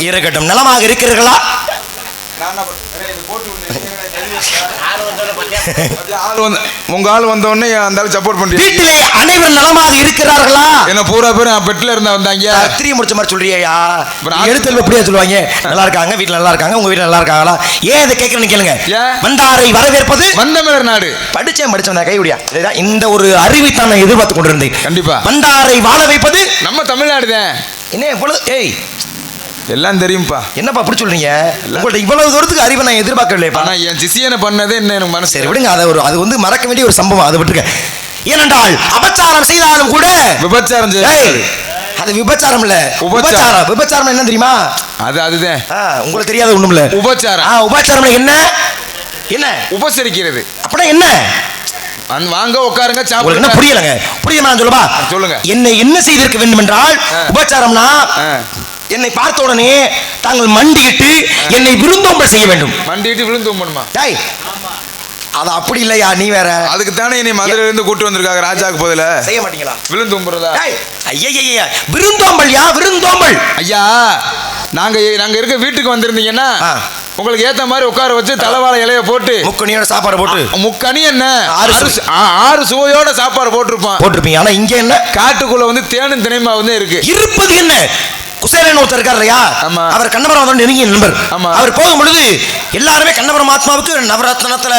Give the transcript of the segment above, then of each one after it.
இருக்கட்டும். நலமாக இருக்கிறீர்களா? உங்க ஆள் வந்த உடனே அந்த ஆளு சப்போர்ட் பண்றீங்க. வீட்டிலே அனைவரும் நலமாக இருக்கிறார்களா? என்ன பூரா பேரும் பெட்ல இருந்தா வந்தாங்க. திரிய முடிச்ச மாதிரி சொல்றியா? எழுத்தல் எப்படியா சொல்லுவாங்க? நல்லா இருக்காங்க, வீட்டுல நல்லா இருக்காங்க, உங்க வீட்டுல நல்லா இருக்காங்களா? ஏன் இதை கேட்கறேன்னு கேளுங்க. வந்தாரை வரவேற்பது வந்தமிழர் நாடு. படிச்சேன் கைவிடியா. இந்த ஒரு அறிவைத்தான் நான் எதிர்பார்த்து கொண்டிருந்தேன். கண்டிப்பா. வந்தாரை வாழ வைப்பது நம்ம தமிழ்நாடு தான். என்ன இவ்வளவு ஏய் எல்லாம் தெரியும்பா. என்னப்பா அப்படி சொல்றீங்க? உங்கள்ட்ட இவ்வளவு தூரத்துக்கு அறிவை நான் எதிர்பார்க்கவில்லைப்பா. ஆனா என் சிசியனை பண்ணதே என்ன எனக்கு மனசு. சரி விடுங்க, அது வந்து மறக்க வேண்டிய ஒரு சம்பவம், அதை விட்டுருக்க. ஏனென்றால் அபச்சாரம் செய்தாலும் கூட விபச்சாரம் அது விபச்சாரம் இல்ல, உபச்சாரம். விபச்சாரம் என்ன தெரியுமா? அதுதான் உங்களுக்கு தெரியாத ஒண்ணும் இல்ல. உபச்சாரம். உபச்சாரம் என்ன? என்ன உபசரிக்கிறது அப்படின்னா என்ன? வாங்க உட்காருங்க சாப்பிடுங்க. என்ன புரியலங்க? புரியுமா? சொல்லவா? சொல்லுங்க. என்ன செய்திருக்க வேண்டும் என்றால் உபச்சாரம்னா என்னை பார்த்த உடனே தாங்கள் மண்டியிட்டு என்னை விருந்தோம்பல் செய்ய வேண்டும். மண்டியிட்டு விருந்தோம்பணுமா? டேய் அது அப்படி இல்லையா? நீ வேற. அதுக்கு தானே என்னை மதுரையில இருந்து கூட்டி வந்திருக்காங்க ராஜாக்கு பதிலா. செய்ய மாட்டீங்களா விருந்தோம்புறதா? ஐயா விருந்தோம்பல் விருந்தோம்பல். ஐயா நாங்க இருக்க வீட்டுக்கு வந்திருந்தீங்கன்னா உங்களுக்கு ஏத்த மாதிரி உட்கார வச்சு தலைவாழை இலைய போட்டு முக்கணியோட சாப்பாடு போட்டு முக்கணி என்ன 6 சுவையோட சாப்பாடு போட்டிருப்பீங்க. ஆனா இங்க என்ன? காட்டுக்குள்ள வந்து தேனும் தினைமா வந்து இருப்பது என்ன? குசேலன் ஒருத்தர் இருக்கார் இல்லையா? அவர் கண்ணபுரம் நெருங்கிய நண்பர். அவர் போகும் பொழுது எல்லாருமே கண்ணபுரம் ஆத்மாவுக்கு நவரத்னத்துல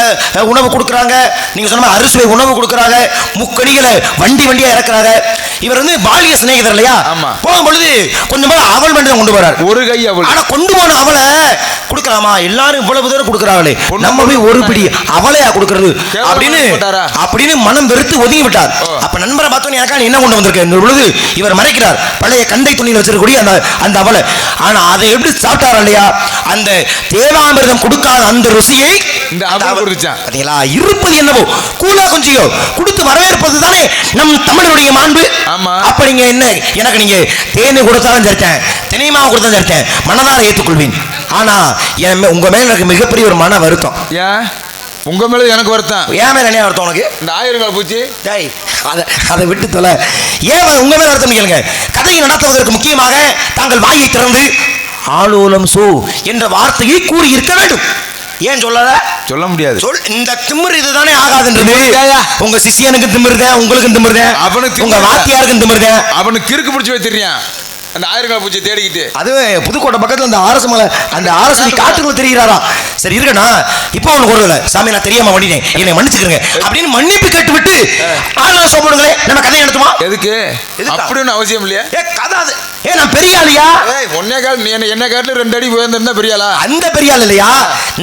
உணவு கொடுக்குறாங்க. நீங்க சொன்ன அறுசுவை உணவு கொடுக்குறாங்க. முக்கணிகளை வண்டியா இறக்குறாங்க. இவர் வந்து பாலிய சிநேகிதர் இல்லையா? போகும் பொழுது கொஞ்சம் அவள் மட்டும் கொண்டு வரார். ஒரு கை அவள். ஆனா கொண்டு போன அவளை கொடுக்கலாமா? எல்லாரும் இவ்வளவு தூரம் கொடுக்குறாங்களே, நம்ம போய் ஒரு பிடி அவளையா கொடுக்கறது அப்படின்னு மனம் வெறுத்து ஒதுங்கி விட்டார். அப்ப நண்பரை பார்த்தோன்னு எனக்கு என்ன கொண்டு வந்திருக்கேன் பொழுது இவர் மறைக்கிறார் பழைய கண்டை துணியில் வச்சிருக்கக்கூடிய அந்த அவளை. ஆனா அதை எப்படி சாப்பிட்டாரா இல்லையா? அந்த தேவாமிர்தம் கொடுக்காத அந்த ருசியை இந்த பாத்தீங்களா? இருப்பது என்னவோ கூலா கொஞ்சியோ கொடுத்து வரவேற்பது தானே நம் தமிழருடைய மாண்பு. அப்ப நீங்க என்ன எனக்கு நீங்க தேனை கொடுத்தாலும் சரித்தேன், தினைமாவை கொடுத்தாலும் சரித்தேன், மனதார ஏற்றுக்கொள்வேன். ஆனா உங்க மேல எனக்கு மிகப்பெரிய ஒரு மன வருத்தம். ஏன் உங்க மேல எனக்கு வருத்தம்? ஏன் மேல என்ன வருத்தம் உனக்கு? இந்த 1000 கால் பூச்சி டேய் அதை விட்டு தொலை. ஏன் உங்க மேல வருத்தம் கேளுங்க. கதையை நடத்துவதற்கு முக்கியமாக தாங்கள் வாயை திறந்து ஆலோலம் சோ என்ற வார்த்தையை கூறி இருக்க வேண்டும். ஏன் சொல்ல முடியாது? இந்த திமிர் இதுதானே ஆகாதுன்றது. உங்க சிஷியனுக்கு திமிர்தான், உங்களுக்கு திமிர்தான், அவனுக்கு உங்க வாத்தியாருக்கு திமிர்தான். அவனுக்கு கிறுக்கு பிடிச்சி வச்சிருக்கான் அந்த 1000 கால் பூச்சி தேடிக்கிட்டு. அது புதுக்கோட்டை பக்கத்துல அந்த ஆரசு மலை, அந்த ஆரசு காட்டுக்குள்ள தெரிகிறாரா? சரி இருக்கண்ணா, இப்போ ஒண்ணு கொடுக்கல சாமி, நான் தெரியாம பண்ணிட்டேன், என்னை மன்னிச்சுக்கிறேங்க அப்படின்னு மன்னிப்பு கேட்டு விட்டு ஆளுநர் சொல்லுங்களே, நம்ம கதை நடத்துமா? எதுக்கு அப்படின்னு அவசியம் இல்லையா? கதை அது நான் பெரிய ஆளியா? என்ன காட்டுல 2 அடி உயர்ந்திருந்தா பெரிய ஆளா? அந்த பெரிய ஆள் இல்லையா?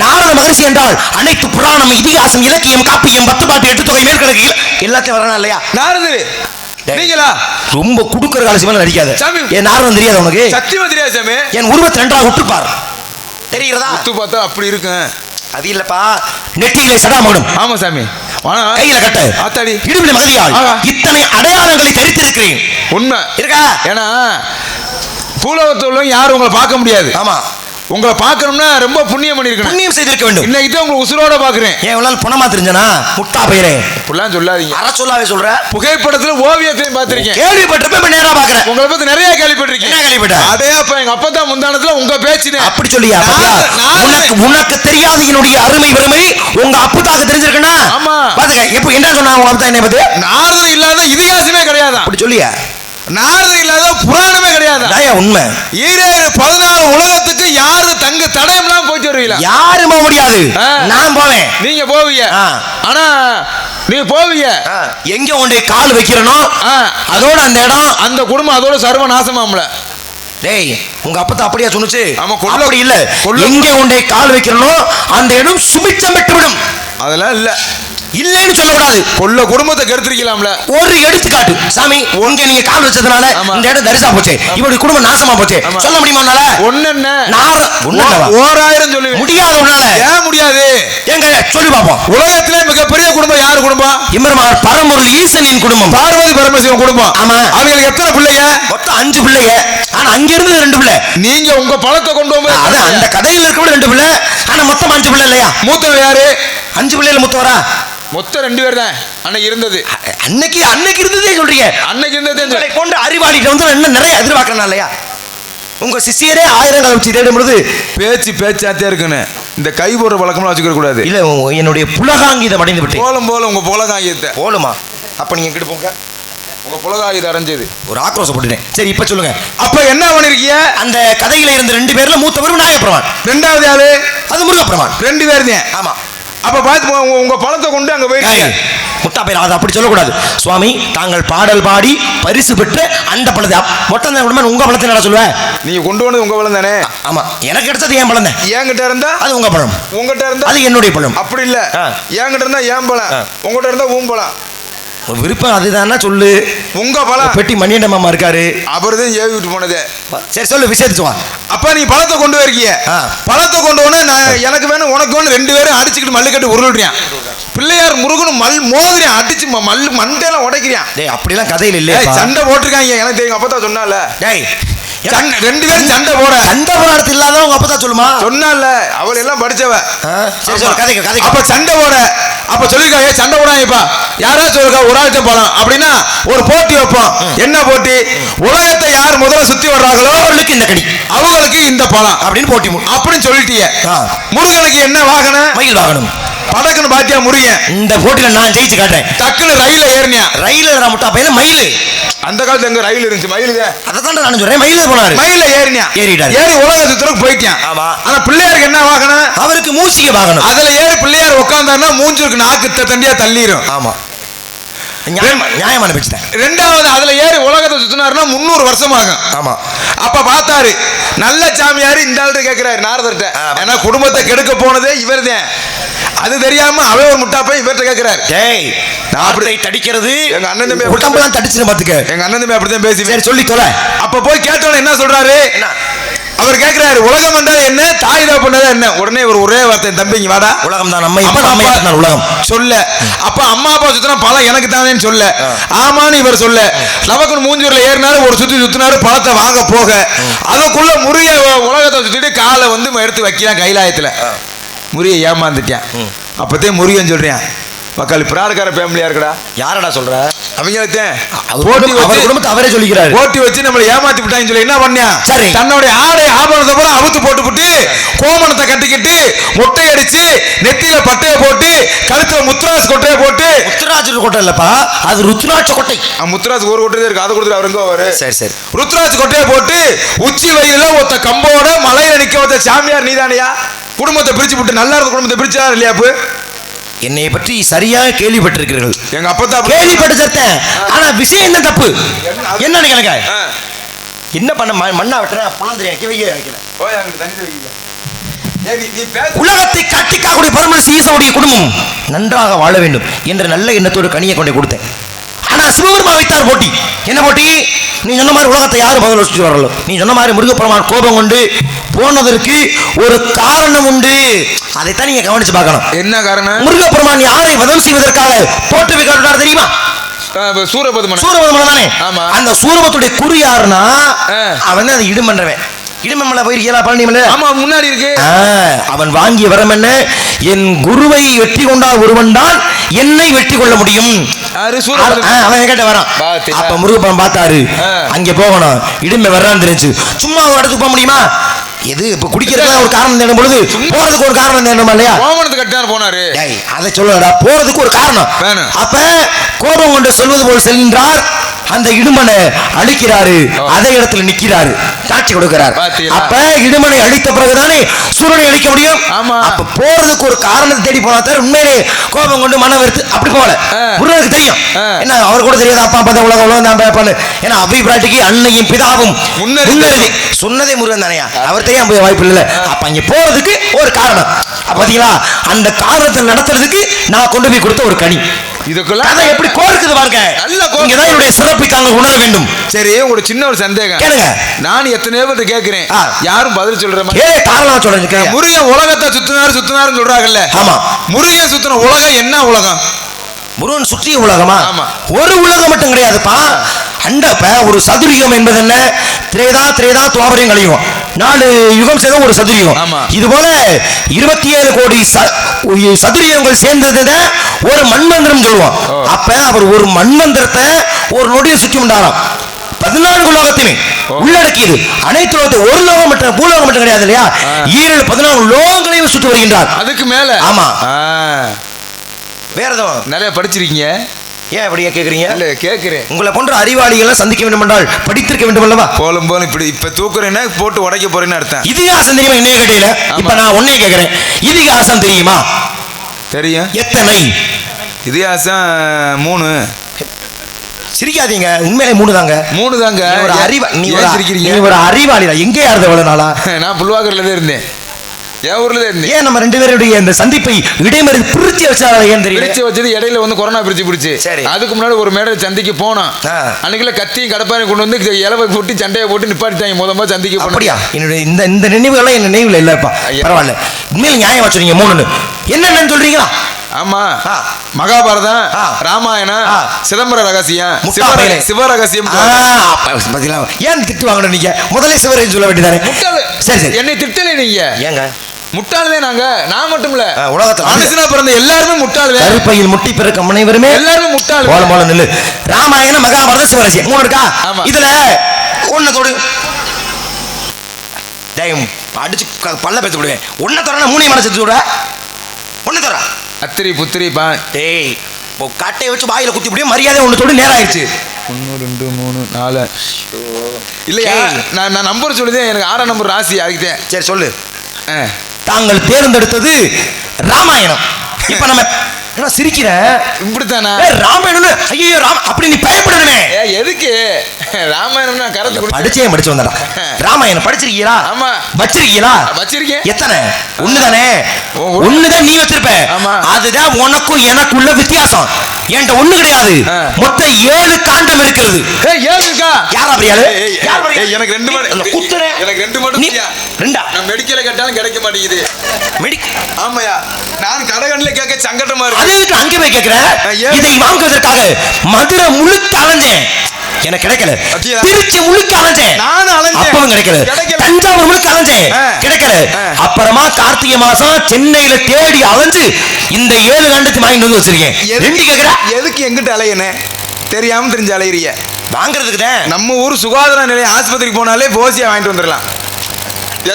நாரத மகரிஷி என்றால் அனைத்து புராணம், இதிகாசம், இலக்கியம், காப்பியம், 10 பாட்டு, 8 தொகை, மேற்கணக்கு எல்லாத்தையும் வரணும் இல்லையா? நாரதர் நீங்களா? ரொம்ப குடுக்குற கால சிவன் நடிக்காத. என் நாரதம் தெரியாது உனக்கு? சத்தியமா தெரியாது சாமி. என் உருவத்தை 2ஆ உற்றுப்பார், தெரிகிறதா? உத்து பார்த்தா அப்படி இருக்கும். அது இல்லப்பா, நெற்றியிலே சடாமகுடம். ஆமா சாமி. கையில கட்ட ஆத்தாடி, இடுப்பில மகதியால் இத்தனை அடையாளங்களை தரித்திருக்கிறேன். உண்மை இருக்கா? ஏன்னா பூலோகத்தில் உள்ளவங்க யாரும் உங்களை பார்க்க முடியாது. ஆமா, உங்களை பார்க்கணும்னா ரொம்ப புண்ணியம் பண்ணிருக்கணும், புண்ணியம் செய்திருக்க வேண்டும். இன்னைக்கு தான் உங்களை உசுரோட பாக்குறேன். ஏன் இவ்வளவு பணமா தெரிஞ்சனா? முட்டா பயிரே இப்படிலாம் சொல்லாதீங்க. அற சொல்லாவே சொல்ற. புகைப்படத்துல ஓவியத்தையும் பார்த்திருக்கேன், கேள்விப்பட்டிருப்பேன், நேரா பாக்குறேன். உங்களை பத்தி நிறைய கேள்விப்பட்டிருக்கேன். என்ன கேள்விப்பட்ட? அதே அப்ப எங்க அப்பா தான் முந்தானத்துல உங்க பேச்சுனே அப்படி சொல்லியா? உனக்கு தெரியாது என்னுடைய அருமை பெருமை உங்க அப்புதாக்கு தெரிஞ்சிருக்கனா? ஆமா பாத்துக்க. எப்ப என்ன சொன்னாங்க உங்க அப்பா? என்ன பத்தி நாரதர் இல்லாத இதிகாசமே கிடையாது அப்படி சொல்லியா? நாரதர் இல்லாத புராணமே கிடையாது. உண்மை. 14 உலகத்துக்கு யாரு தங்க தடயம்லாம் போயிட்டு வருவீங்களா? யாரும் போக முடியாது. நான் போவேன், நீங்க போவீங்க. ஆனா நீங்க போவீங்க எங்க உன்னை கால் வைக்கிறனோ அதோட அந்த இடம், அந்த குடும்பம் அதோட சர்வநாசமாம்ல. டேய் உங்க அப்பா அப்படியே சொன்னுச்சு. அப்படி இல்ல, எங்க உன்னை கால் வைக்கிறனோ அந்த இடம் சுபிட்சம் பெற்று விடும். அதெல்லாம் இல்ல, இல்லன்னு சொல்லக்கூடாது. கொல்ல குடும்பத்தை கெடுத்திருக்கலாம்ல. ஒரு எடுத்துக்காட்டு சாமி, உங்க நீங்க கால் வச்சதுனால இந்த இடம் தரிசா போச்சு, இவருடைய குடும்பம் நாசமா போச்சு, சொல்ல முடியுமா உன்னால? ஒண்ணு 1000 சொல்லி முடியாது உன்னால. ஏன் முடியாது? எங்க சொல்லி பாப்போம். உலகத்திலே மிகப்பெரிய குடும்பம் யாரு குடும்பம்? எம்பெருமான் பரம்பொருள் ஈசனின் குடும்பம், பார்வதி பரமசிவன் குடும்பம். ஆமா, அவங்களுக்கு எத்தனை பிள்ளைங்க? மொத்தம் 5 பிள்ளைங்க. ஆனா அங்க இருந்து 2 பிள்ளை. நீங்க உங்க பழத்தை கொண்டு போகும்போது அந்த கதையில் இருக்க 2 பிள்ளை, ஆனா மொத்தம் 5 பிள்ளை இல்லையா? மூத்தவர் யாரு? 5 பிள்ளைல மூத்தவரா? மொத்தம் 2 பேர் தான் அன்னைக்கு இருந்தது. அன்னைக்கு இருந்ததே சொல்றீங்க? அன்னைக்கு இருந்ததே கொண்டு அறிவாளிகிட்ட வந்து இன்னும் நிறைய எதிர்பார்க்கறனா இல்லையா? உங்க சிஷியரே 1000 காலம் வச்சு தேடும் பொழுது பேச்சாத்தே இருக்குன்னு இந்த கை போடுற பழக்கம்லாம் வச்சுக்க கூடாது. இல்ல என்னுடைய புலகாங்கிதம் அடைந்து விட்டேன். போல உங்க புலகாங்கியத்தை போலுமா? அப்ப நீங்க எங்கிட்டு போங்க. உங்க புலகாங்கிதம் அடைஞ்சது ஒரு ஆக்ரோஷப்பட்டுட்டேன். சரி இப்ப சொல்லுங்க. அப்ப என்ன பண்ணிருக்கீங்க? அந்த கதையில இருந்த 2 பேர்ல மூத்தவர் விநாயகப்பெருமான், ரெண்டாவது ஆளு அது முருகப்பெருமான். 2 பேர் தான். ஆமா. அப்ப பார்த்து உங்க பழத்தை கொண்டு அங்க போயிட்டீங்க. முட்டா பேர் அதை அப்படி சொல்லக்கூடாது. சுவாமி தாங்கள் பாடல் பாடி பரிசு பெற்று அந்த பழத்தை மொத்தம் உங்க பழத்தை என்ன சொல்லுவேன்? நீங்க கொண்டு வந்தது உங்க பழம் தானே? ஆமா, எனக்கு கிடைச்சது என் பழம் தான். என்கிட்ட இருந்தா அது உங்க பழம், உங்ககிட்ட இருந்தா அது என்னுடைய பழம். அப்படி இல்ல, என்கிட்ட இருந்தா என் பழம், உங்ககிட்ட இருந்தா உன் பழம். விருப்பம் அதுதானா சொல்லு. உங்க பழம் பெட்டி மணியண்ட மாமா இருக்காரு, அவர்தான் ஏவி விட்டு போனது. சரி சொல்லு, விஷயத்து வா. அப்ப நீ பழத்தை கொண்டு வரீங்க. பழத்தை கொண்டு வந்து நான் எனக்கு வேணும் உனக்கு வேணும் 2 பேரும் அடிச்சுக்கிட்டு மல்லுக்கட்டு உருள்றியான். பிள்ளையார் முருகனும் மோதுறியான், அடிச்சு மண்டையெல்லாம் உடைக்கிறியான். டேய் அப்படிலாம் கதையில் இல்ல, சண்டை போட்டிருக்காங்க. எனக்கு தெரியும், அப்பதான் சொன்னால. டேய் 2 பேரும் சண்டை போட இடத்துல இல்லாத உங்க அப்பதான் சொல்லுமா சொன்னால. அவள் எல்லாம் படிச்சவ. சரி சொல்லு கதை. அப்ப சண்டை போட அப்ப சொல்லிருக்காங்க சண்டை போடாங்கப்பா. யாராச்சும் சொல்லிருக்கா ஒரு ஆழ்த்த போலாம் அப்படின்னா ஒரு போட்டி வைப்போம். என்ன போட்டி? உலகத்தை யார் முதல்ல சுத்தி வர்றாங்களோ அவர்களுக்கு இந்த கடி, அவங்களுக்கு இந்த பழம் அப்படின்னு போட்டி அப்படின்னு சொல்லிட்டிய. முருகனுக்கு என்ன வாகனம்? மயில் வாகனம். படக்குன்னு பாத்தியா முருகன்? இந்த போட்டியில நான் ஜெயிச்சு காட்டேன். டக்குன்னு ரயில ஏறினியா? ரயில முட்டா பையன் மயில். அந்த காலத்துல எங்க ரயில் இருந்துச்சு? மயில். அதான் நான் சொல்றேன், மயில போனாரு. மயில ஏறினியா? ஏறிட்டாரு. ஏறி உலக சுத்துறதுக்கு போயிட்டான். ஆமா. ஆனா பிள்ளையாருக்கு என்ன வாகனம்? அவருக்கு மூசிகை வாகனம். அதுல ஏறி பிள்ளையார் உட்கார்ந்தாருன்னா மூஞ்சுக்கு நாக்கு தண்டியா தள்ளிரும். ஆமா, நியாயமான பேச்சு. 2வது அதுல ஏறி உலகத்தை சுத்தினாருன்னா 300 வருஷம் ஆகும். ஆமா. அப்ப பார்த்தாரு நல்ல சாமியாரு இந்த ஆள்கிட்ட கேட்கிறாரு நாரதர்கிட்ட. ஏன்னா குடும்பத்தை கெடுக்க போனதே இவர்தான். அது தெரியாம அவ ஒரு முட்டாப்பை இவர்கிட்ட கேட்கிறாரு. டேய் நான் அப்படி தடிக்கிறது எங்க அண்ணன் தம்பி உடம்பெல்லாம் தடிச்சு பாத்துக்க. எங்க அண்ணன் தம்பி அப்படிதான் பேசி. சரி சொல்லி தொலை. அப்ப போய் கேட்டோன்னு என்ன சொல்றாரு? அவர் கேட்கிறாரு உலகம் என்றால் என்ன, தாய் தகப்பன் என்ன? உடனே ஒரே வார்த்தை, தம்பிங்க வாடா, உலகம் தான் நம்ம உலகம் சொல்ல. அப்ப அம்மா அப்பா சுத்தினா பழம் எனக்கு தானேன்னு சொல்ல. ஆமான்னு இவர் சொல்ல. நமக்கு மூஞ்சூர்ல ஏறினாரு, ஒரு சுத்தி சுத்தினாரு, பழத்தை வாங்க போக அதுக்குள்ள முறிய உலகத்தை சுத்திட்டு காலை எடுத்து வைக்கிறான் கைலாயத்துல. முறிய ஏமாந்துட்டான். அப்பத்தே முருகன் சொல்றேன் மக்கள் பிராடுக்கார ஃபேமிலியா இருக்குடா. யாரடா சொல்ற? அவரே சொல்லிக்கிறாரு. போட்டி வச்சு நம்மளை ஏமாத்தி விட்டாங்கன்னு சொல்லி என்ன பண்ணியா? சரி தன்னுடைய ஆடை ஆபரணத்தை பூரா அவுத்து போட்டு கோமணத்தை கட்டிக்கிட்டு மொட்டை அடிச்சு நெத்தியில பட்டைய போட்டு கழுத்துல முத்துராஜ் கொட்டையை போட்டு. முத்துராஜ் கொட்டை இல்லப்பா, அது ருத்ராட்ச கொட்டை. முத்துராஜ் ஒரு கொட்டை இருக்கு, அதை கொடுத்துட்டு அவருங்க அவரு. சரி சரி. ருத்ராஜ் கொட்டையை போட்டு உச்சி வயல ஒத்த கம்போட மலையில நிக்க வச்ச சாமியார் நீதானையா? குடும்பத்தை பிரிச்சு விட்டு நல்லா இருந்த குடும்பத்தை பிரிச்சா இல்லையாப்பு? என்னை பற்றி சரியாக கேள்விப்பட்டிருக்கிறீர்கள். எங்க அப்பா கேள்விப்பட்டிருக்கேன். ஆனா விஷயம் என்ன தப்பு என்ன நினைக்க? என்ன பண்ண மண்ணா வெட்டுறேன் உலகத்தை கட்டிக்காக்கூடிய பரமசி ஈசனுடைய குடும்பம் நன்றாக வாழ வேண்டும் என்ற நல்ல எண்ணத்தோடு கனியை கொண்டே கொடுத்தேன். ஆனா சிவபெருமான் வைத்தார் போட்டி. என்ன போட்டி? நீ சொன்ன மாதிரி உலகத்தை யாரும் முதல்ல வச்சுட்டு வரல. நீ சொன்ன மாதிரி முருகப்பெருமான் கோபம் கொண்டு போனதற்கு ஒரு காரணம் உண்டு. அதைத்தான் நீங்க கவனிச்சு பார்க்கணும். என்ன காரணம்? முருகப்பெருமான் யாரை வதம் செய்வதற்காக போட்டு வைக்கிறார் தெரியுமா? சூரபத்மன். சூரபத்மன் தானே? அந்த சூரபத்துடைய குறி யாருன்னா அவன் அது இடும் பண்றவன். இடுமலை போயிருக்கா பழனிமலை? ஆமா முன்னாடி இருக்கு. அவன் வாங்கிய வரம் என்ன? என் குருவை வெற்றி கொண்டால் ஒருவன் தான் என்னை வெற்றி கொள்ள முடியும். அவன் கேட்ட வரான். அப்ப முருகப்பன் பார்த்தாரு, அங்க போகணும். இடுமை வர்றான்னு தெரிஞ்சு சும்மா ஒரு இடத்துக்கு போக முடியுமா? எது இப்ப குடிக்கிறதுக்கு ஒரு காரணம் தேடும் பொழுது போறதுக்கு ஒரு காரணம் தேடணுமா இல்லையா? கோபத்துக்கு கட்டார் போனாரு. அதை சொல்லடா, போறதுக்கு ஒரு காரணம். அப்ப கோபம் கொண்டு சொல்வது போல் சென்றார். அந்த இடுமனை அழிக்கிறாரு, அதே இடத்துல நிக்கிறாரு, காட்சி கொடுக்கிறார். அப்ப இடுமனை அழித்த பிறகுதானே சூரனை அழிக்க முடியும். அப்ப போறதுக்கு ஒரு காரணத்தை தேடி போனா தவிர உண்மையிலே கோபம் கொண்டு மன வெறுத்து அப்படி போல. முருகனுக்கு தெரியும். என்ன அவர் கூட தெரியாது அப்பா அப்பா உலகம் உலகம் தான் பண்ணு. ஏன்னா அபிப்பிராட்டிக்கு அன்னையும் பிதாவும் முன்னறிதி சொன்னதே முருகன் தானையா? அவர் தெரியாம போய் வாய்ப்பு இல்லை. அப்ப அங்க போறதுக்கு ஒரு காரணம். பாத்தீங்களா? அந்த காரணத்தை நடத்துறதுக்கு நான் கொண்டு போய் கொடுத்த ஒரு கனி. இதுக்குள்ள எப்படி கோருக்குது பாருங்க. இங்கதான் என்னுடைய சிறப்பை தாங்கள் உணர வேண்டும். சரி, உங்களுக்கு சின்ன ஒரு சந்தேகம் கேளுங்க. நான் எத்தனை பேர்ட்ட கேட்கிறேன், யாரும் பதில் சொல்ற மாதிரி காரணம் சொல்றேன். முருகன் உலகத்தை சுத்தினாருன்னு சொல்றாங்கல்ல. ஆமா, முருகன் சுத்தின உலகம் என்ன உலகம்? முருகன் சுற்றிய உலகமா? ஒரு உலகம் மட்டும் கிடையாதுப்பா. அண்டப்ப ஒரு சதுரியம் என்பது என்ன? திரேதா துவாபரம் கலியுகம், 4 யுகம் சேர்ந்த ஒரு சதுரியம். இது போல 27 கோடி சதுரியங்கள் சேர்ந்தது ஒரு மண்மந்திரம் சொல்லுவோம். அப்ப அவர் ஒரு மண்மந்திரத்தை ஒரு நொடியை சுற்றி உண்டாராம். 14 உலகத்திலே உள்ளடக்கியது. அனைத்து லோகத்தை ஒரு லோகம் மட்டும் பூலோகம் மட்டும் கிடையாது இல்லையா, 14 லோகங்களையும் சுற்றி வருகின்றார். அதுக்கு மேல ஆமா. வேற எதுவும் நிறைய படிச்சிருக்கீங்க. ஏன் அப்படியே கேக்குறீங்க? இல்ல கேக்குறேன். உங்களை போன்ற அறிவாளிகளை சந்திக்க வேண்டும் என்றால் படித்திருக்க வேண்டும் அல்லவா? போலும் போலும் இப்படி இப்ப தூக்குறேன்னா போட்டு உடைக்க போறேன்னு அர்த்தம். இதிகாசம் தெரியுமா? என்னைய கேட்டீல. இப்ப நான் உன்னைய கேக்குறேன், இதிகாசம் தெரியுமா? தெரியும். எத்தனை? இதிகாசம் 3. சிரிக்காதீங்க, உண்மையிலே 3 தாங்க. 3 தாங்க. ஒரு அறிவா நீ சிரிக்கிறீங்க. ஒரு அறிவாளிடா. எங்கே யாருது எவ்வளவு நாளா? நான் புல்வாக்கர்ல தான் இருந்தேன். என் ஊர்ல தான் இருந்தேன். ஏன் நம்ம 2 பேருடைய இந்த சந்திப்பை இடைமறி பிரிச்சு வச்சாரா ஏன் தெரியல? பிரிச்சு வச்சது இடையில வந்து கொரோனா பிரிச்சு பிடிச்சு. அதுக்கு முன்னாடி ஒரு மேடை சந்திக்கு போனோம். அன்னைக்குள்ள கத்தியும் கடப்பாரையும் கொண்டு வந்து இலவை போட்டு சண்டையை போட்டு நிப்பாட்டிட்டாங்க. முதல்ல சந்திக்கு போனோம். அப்படியா? என்னுடைய இந்த நினைவுகள்லாம் என் நினைவுல இல்லப்பா. பரவாயில்ல, உண்மையில நியாயம் வச்சுறீங்க. 3 என்னன்னு சொல்றீங்களா? ஆமா, மகாபாரதம், ராமாயணம், சிதம்பர ரகசியம், சிவரகசியம். ஏன் திட்டு வாங்கணும் நீங்க? முதல்ல சிவரகசியம் சொல்ல வேண்டியதானே? சரி சரி, என்னை திட்டல நீங்க. ஏங்க முட்டாளே நாங்க? நான் மட்டும் இல்ல, உலகத்துல மனுஷனா பிறந்த எல்லாருமே முட்டாளே. கருப்பையில் முட்டி பிறக்க அனைவருமே எல்லாருமே முட்டாளே. போல போல நில்லு. ராமாயணம், மகாபாரதம், சிவரகசியம் 3 இருக்கா? இதுல ஒண்ணு தொடு. டேய் அடிச்சு பல்ல பேச விடுவேன். ஒண்ணு தரனா 3 மனசு சொல்ற. ஒண்ணு தர அத்திரி புத்திரி பா. டேய் கட்டையை வச்சு வாயில குத்தி முடியும். மரியாதை ஒண்ணு தொடு. நேரம் ஆயிடுச்சு. 1 2 3 4. இல்லையா, நான் நம்பர் சொல்லுதேன். எனக்கு 6ஆம் நம்பர் ராசி அதுக்குதேன். சரி சொல்லு. தாங்கள் தேர்ந்தெடுத்தது ராமாயணம். இப்ப நம்ம என்ன சிரிக்கிற? இப்படித்தானா ராமாயணம்? ஐயோ ராம அப்படி நீ பயப்படணுமே. எதுக்கு ராமாயணம்னா? கரெக்ட் படிச்சே படிச்சு வந்தடா. ராமாயணம் படிச்சிருக்கீங்களா? ஆமா. வச்சிருக்கீங்களா? வச்சிருக்கேன். எத்தனை? ஒண்ணுதானே? ஒண்ணுதான் நீ வச்சிருப்ப. அதுதான் உனக்கும் எனக்குள்ள வித்தியாசம். என்கிட்ட ஒண்ணு கிடையாது, மொத்தம் 7 காண்டம் இருக்கிறது. 7 இருக்கா? யாரா பிரியாளு? எனக்கு 2 மட்டும் குத்துறேன். எனக்கு 2 மட்டும். ரெண்டா? நான் மெடிக்கல்ல கேட்டாலும் கிடைக்க மாட்டேங்குது. ஆமாயா, நான் கடகண்ணில கேட்க சங்கடமா இருக்கு. அது எதுக்கு அங்கே போய் கேட்கிற? இதை வாங்குவதற்காக மதுரை முழுக்க அலைஞ்சேன், எனக்கு கிடைக்கல. திருச்சி முழுக்க அலைஞ்சேன், நானும் அலைஞ்சேன், அப்பவும் கிடைக்கல. தஞ்சாவூர் முழுக்க அலைஞ்சேன், கிடைக்கல. அப்புறமா கார்த்திகை மாசம் சென்னையில தேடி அலைஞ்சு இந்த 7 காண்டத்தை வாங்கிட்டு வந்து வச்சிருக்கேன். ரெண்டு கேக்குற? எதுக்கு எங்கிட்ட அலையனே? தெரியாம தெரிஞ்சு அலையிறிய. வாங்குறதுக்கு தான். நம்ம ஊர் சுகாதார நிலையம் ஆஸ்பத்திரிக்கு போனாலே போசியா வாங்கிட்டு வந்துடலாம்.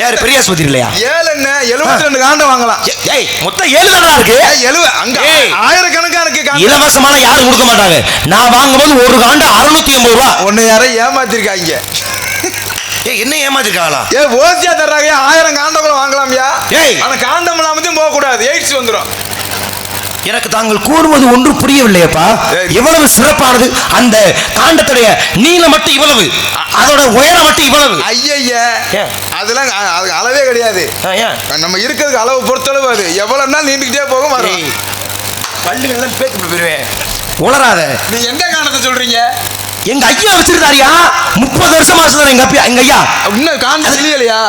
யாரு பெரிய ஆஸ்பத்திரி இல்லையா? 7 என்ன 72 காண்டம் வாங்கலாம். ஏய் மொத்தம் 7 தானா இருக்கு? 70 அங்க ஆயிரக்கணக்கா இருக்கு. இலவசமான யாரும் கொடுக்க மாட்டாங்க. நான் வாங்கும்போது ஒரு காண்டம் 680 ரூபா. உன்னை யாரும் ஏமாத்திருக்காங்க. ஏய் என்ன ஏமாத்திருக்காங்களா? ஏய் ஓசியா தர்றாங்க. 1000 காண்டம் கூட வாங்கலாம்யா. ஏய் ஆனா காண்டம் இல்லாம போக கூடாது, எய்ட்ஸ் வந்துரும். எனக்கு தாங்கள் கூறுவது ஒன்று புரியவில்லையப்பா. எவ்வளவு சிறப்பானது அந்த காண்டத்துடைய நீளம் மட்டும் இவ்வளவு, அதோட உயரம் மட்டும் இவ்வளவு. ஐயா அதெல்லாம் அளவே கிடையாது. நம்ம இருக்கிறதுக்கு அளவு பொறுத்தளவு அது எவ்வளவுனா நீண்டுகிட்டே போகும். பள்ளிகள்லாம் பேச்சு போயிருவேன். உளராத. நீ எந்த காண்டத்தை சொல்றீங்க? எங்க ஐயா வச்சிருந்தாரியா 30 வருஷமா வச்சிருந்தாரு எங்க அப்பா. எங்க ஐயா இன்னும் காண்டம் இல்லையா?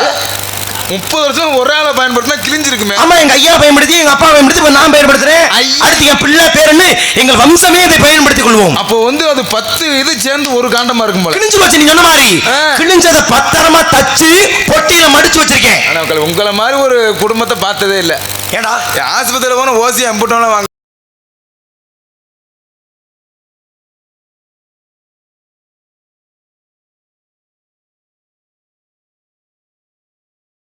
30 வருஷம் ஒரு ஆளை பயன்படுத்தினா கிழிஞ்சிருக்குமே. ஆமா, எங்க ஐயா பயன்படுத்தி எங்க அப்பா பயன்படுத்தி இப்ப நான் பயன்படுத்துறேன். அடுத்து என் பிள்ளை பேருன்னு எங்கள் வம்சமே இதை பயன்படுத்திக் கொள்வோம். அப்போ வந்து அது 10 இது சேர்ந்து ஒரு காண்டமா இருக்கும் போல. கிழிஞ்சு போச்சு. நீ சொன்ன மாதிரி கிழிஞ்சதை பத்திரமா தச்சு பொட்டியில மடிச்சு வச்சிருக்கேன். உங்களை மாதிரி ஒரு குடும்பத்தை பார்த்ததே இல்லை. ஏடா ஆஸ்பத்திரியில போன ஓசி அம்புட்டோம்லாம் வாங்க.